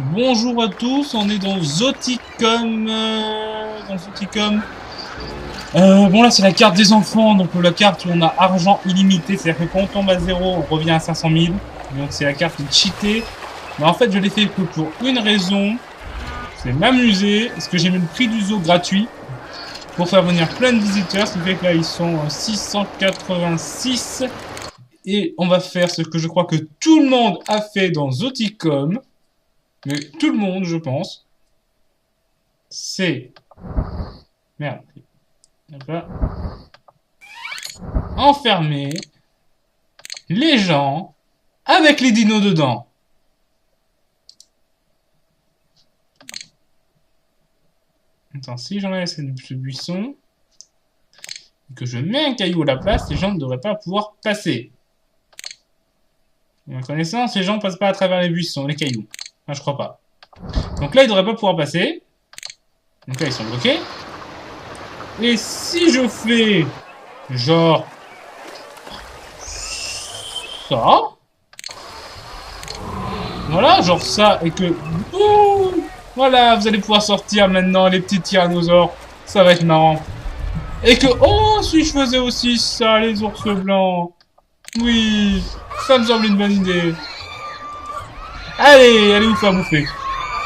Bonjour à tous, on est dans Zoticum. Bon là c'est la carte des enfants, donc la carte où on a argent illimité, c'est-à-dire que quand on tombe à 0, on revient à 500 000. Donc c'est la carte cheatée. Mais en fait je l'ai fait que pour une raison, c'est m'amuser, parce que j'ai mis le prix du zoo gratuit pour faire venir plein de visiteurs, ce qui fait que là ils sont 686. Et on va faire ce que je crois que tout le monde a fait dans Zoticum. Mais tout le monde, je pense, c'est... Merde. Pas... Enfermer les gens avec les dinos dedans. Attends, si j'enlève ce buisson, et que je mets un caillou à la place, les gens ne devraient pas pouvoir passer. À ma connaissance, les gens ne passent pas à travers les buissons, les cailloux. Enfin, je crois pas. Donc là, ils ne devraient pas pouvoir passer. Donc là, ils sont bloqués. Et si je fais... genre... ça... voilà, genre ça, et que... boum, voilà, vous allez pouvoir sortir maintenant, les petits tyrannosaures. Ça va être marrant. Et que... oh, si je faisais aussi ça, les ours blancs. Oui, ça me semble une bonne idée. Allez, allez vous faire bouffer.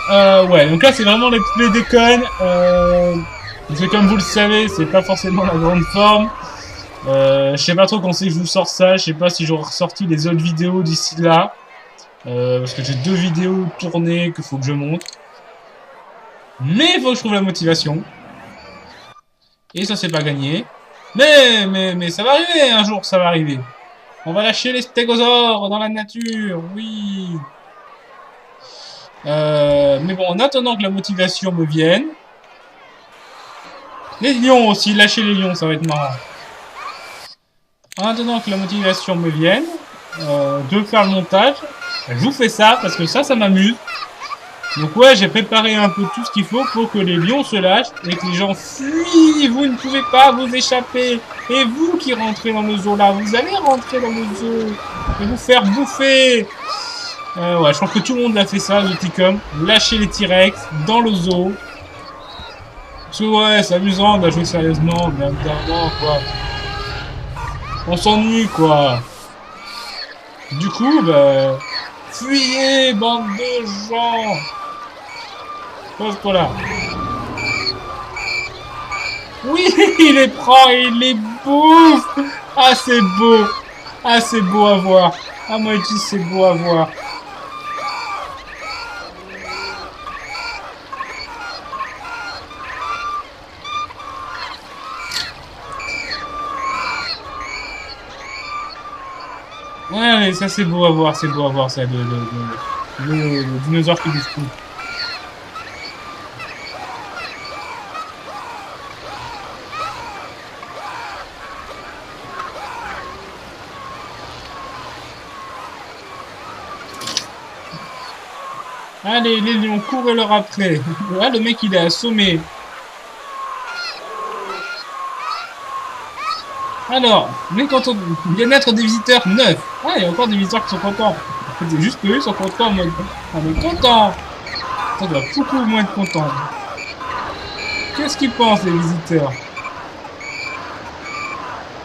Ouais, donc là, c'est vraiment les déconnes. Parce que comme vous le savez, c'est pas forcément la grande forme. Je sais pas trop quand c'est que je vous sors ça. Je sais pas si j'aurai ressorti les autres vidéos d'ici là. Parce que j'ai 2 vidéos tournées qu'il faut que je monte. Mais il faut que je trouve la motivation. Et ça, c'est pas gagné. Mais ça va arriver un jour, ça va arriver. On va lâcher les stégosaures dans la nature, oui. Mais bon, en attendant que la motivation me vienne. Les lions aussi, lâcher les lions, ça va être marrant. En attendant que la motivation me vienne, de faire le montage, je vous fais ça parce que ça m'amuse. Donc ouais, j'ai préparé un peu tout ce qu'il faut pour que les lions se lâchent et que les gens fuient. Vous ne pouvez pas vous échapper. Et vous qui rentrez dans le zoo là, vous allez rentrer dans le zoo et vous faire bouffer. Ouais, je pense que tout le monde l'a fait ça, Zoticum. Lâcher les T-Rex dans le zoo. Parce que ouais, c'est amusant de jouer sérieusement, mais évidemment, quoi. On s'ennuie, quoi. Du coup, bah... fuyez, bande de gens. Pose-toi là. Oui, il les prend et il les bouffe. Ah, c'est beau. Ah, c'est beau à voir. Ah, moi, je dis, c'est beau à voir. Ouais, ça c'est beau à voir, ça, le dinosaure qui bouffe tout. Allez, les lions, courez leur après. Là, le mec, il est assommé. Alors, mécontent, bien-être des visiteurs, 9. Ah, il y a encore des visiteurs qui sont contents. C'est juste qu'eux, ils sont contents en mode... on est contents. Ça doit beaucoup moins être content. Qu'est-ce qu'ils pensent, les visiteurs?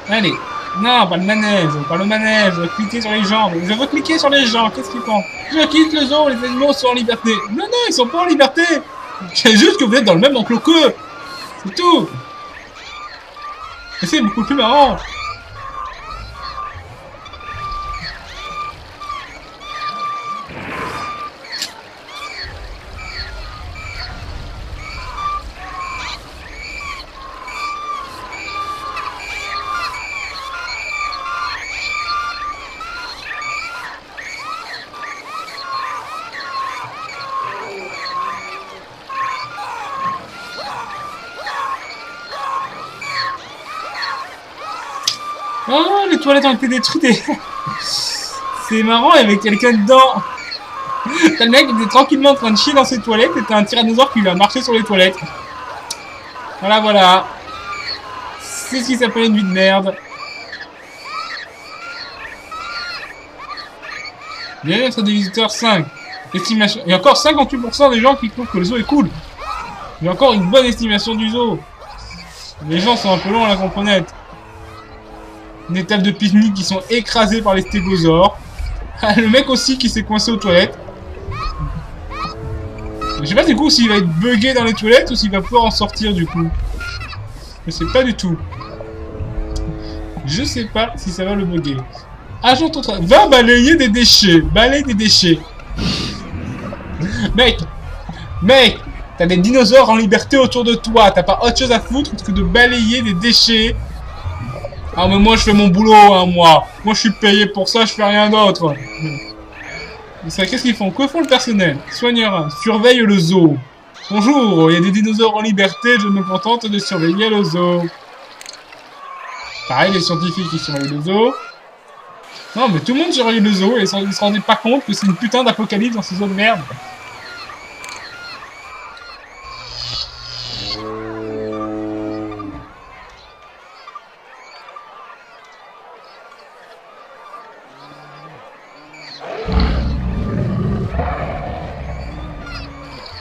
Allez. Non, pas le manège, pas le manège. Cliquez sur les gens. Je veux cliquer sur les gens. Qu'est-ce qu'ils pensent? Je quitte le zoo, les animaux sont en liberté. Non, non, ils sont pas en liberté. C'est juste que vous êtes dans le même enclos qu'eux. C'est tout. Et c'est beaucoup plus marrant. Oh, les toilettes ont été détruites. C'est marrant, il y avait quelqu'un dedans. T'as le mec qui était tranquillement en train de chier dans ses toilettes et t'as un tyrannosaure qui lui a marché sur les toilettes. Voilà, voilà. C'est ce qui s'appelle une vie de merde. Bien-être des visiteurs 5. Estimation. Il y a encore 58% des gens qui trouvent que le zoo est cool. Il y a encore une bonne estimation du zoo. Les gens sont un peu longs à la comprenette. Des tables de pique-nique qui sont écrasées par les stégosaures. Le mec aussi qui s'est coincé aux toilettes. Je sais pas du coup s'il va être bugué dans les toilettes ou s'il va pouvoir en sortir du coup. Je sais pas du tout. Je sais pas si ça va le bugger. Agent ton travail. Va balayer des déchets. Balaye des déchets. Mec, t'as des dinosaures en liberté autour de toi. T'as pas autre chose à foutre que de balayer des déchets. Ah mais moi je fais mon boulot, hein, moi. Moi je suis payé pour ça, je fais rien d'autre. Qu'est-ce qu'ils font? Que font le personnel? Soigneur, surveille le zoo. Bonjour, il y a des dinosaures en liberté, je me contente de surveiller le zoo. Pareil, les scientifiques qui surveillent le zoo. Non mais tout le monde surveille le zoo et ils se rendaient pas compte que c'est une putain d'apocalypse dans ces zones de merde.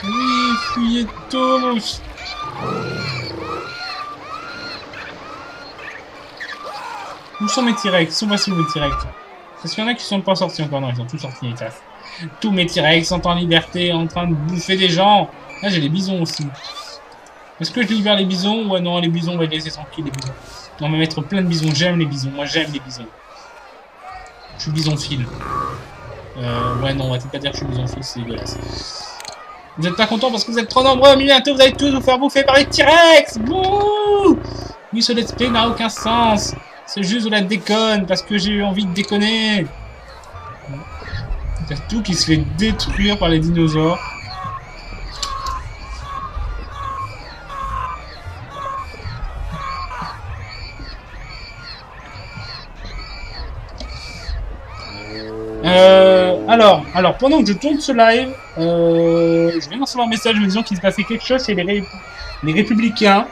Oui, fuyez tous. Où sont mes T-Rex? Où sont mes T-Rex? Parce qu'il y en a qui sont pas sortis encore. Non, ils sont tous sortis, les classes. Tous mes T-Rex sont en liberté, en train de bouffer des gens. Là, j'ai les bisons aussi. Est-ce que je libère les bisons? Ouais, non, les bisons, on va les laisser tranquilles, les bisons. On va mettre plein de bisons. J'aime les bisons. Moi, j'aime les bisons. Je suis bisophile. Ouais, non, on va peut-être pas dire que je suis bisophile, c'est dégueulasse. Vous êtes pas contents parce que vous êtes trop nombreux, mais bientôt vous allez tous vous faire bouffer par les T-Rex. Bouh! Oui, ce let's play n'a aucun sens. C'est juste de la déconne, parce que j'ai eu envie de déconner. Il y a tout qui se fait détruire par les dinosaures. Alors, pendant que je tourne ce live, je viens de recevoir un message me disant qu'il se passait quelque chose chez les Républicains.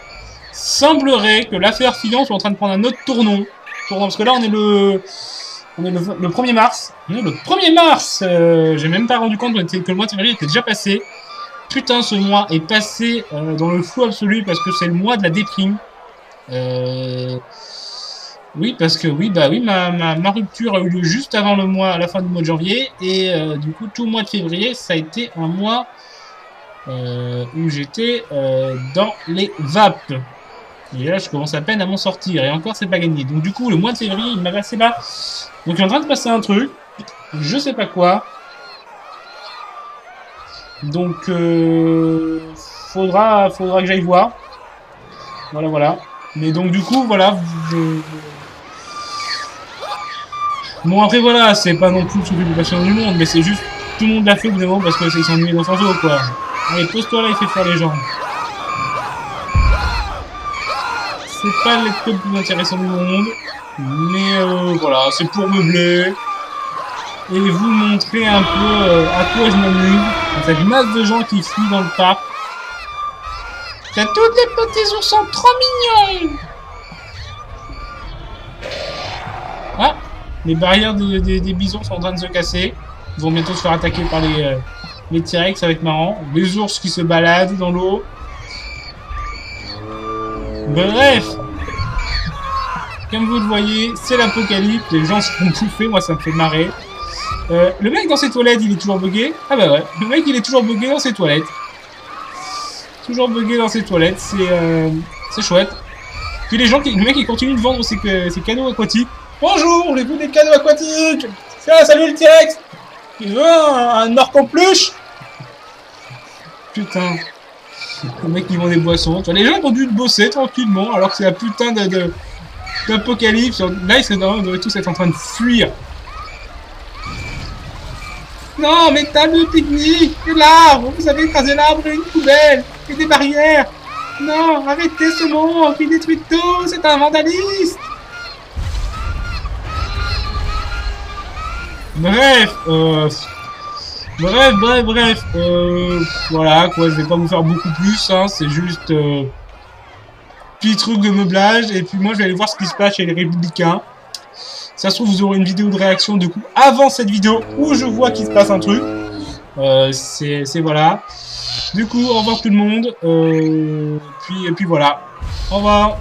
Semblerait que l'affaire Fillon soit en train de prendre un autre tournant, parce que là on est le 1er mars. Le 1er mars, j'ai même pas rendu compte que le mois de février était déjà passé. Putain, ce mois est passé dans le flou absolu parce que c'est le mois de la déprime. Oui, parce que ma rupture a eu lieu juste avant à la fin du mois de janvier, et du coup tout le mois de février ça a été un mois où j'étais dans les vapes. Et là, je commence à peine à m'en sortir. Et encore, c'est pas gagné. Donc, du coup, le mois de février, il m'a passé là. Donc, il est en train de passer un truc. Je sais pas quoi. Donc, faudra que j'aille voir. Voilà. Mais donc, du coup, voilà. Bon, après, voilà. C'est pas non plus toute les passion du monde. Mais c'est juste, tout le monde l'a fait au bout d'un moment parce qu'ils s'ennuient dans son jeu, quoi. Allez, pose-toi là, il fait faire les gens. C'est pas le let's play le plus intéressant du monde, mais voilà, c'est pour meubler et vous montrer un peu à quoi je m'amuse. Cette masse de gens qui fuient dans le parc. Il y a tous les petits oursons trop mignons. Ah, les barrières des bisons sont en train de se casser. Ils vont bientôt se faire attaquer par les T-Rex, ça va être marrant. Les ours qui se baladent dans l'eau. Bref, comme vous le voyez, c'est l'apocalypse, les gens se font bouffer, moi ça me fait marrer. Le mec dans ses toilettes, il est toujours bugué. Ah bah ouais, le mec il est toujours bugué dans ses toilettes. Toujours bugué dans ses toilettes, c'est chouette. Puis le mec il continue de vendre ses cadeaux aquatiques. Bonjour, j'ai vu des cadeaux aquatiques. Tiens, salut le T-Rex. Tu veux un orque en peluche? Putain. Le mec qui vend des boissons. Tu vois, les gens ont dû bosser tranquillement alors que c'est la putain d'apocalypse. Là, ils devraient tous être en train de fuir. Non, mais table de pique-nique, et l'arbre, vous avez écrasé l'arbre et une poubelle, et des barrières. Non, arrêtez ce monstre, il détruit tout, c'est un vandaliste. Bref, voilà, quoi, je vais pas vous faire beaucoup plus, hein, c'est juste petit truc de meublage, et puis moi je vais aller voir ce qui se passe chez les Républicains. Ça se trouve, vous aurez une vidéo de réaction, du coup, avant cette vidéo, où je vois qu'il se passe un truc. C'est voilà. Du coup, au revoir tout le monde. Puis voilà. Au revoir.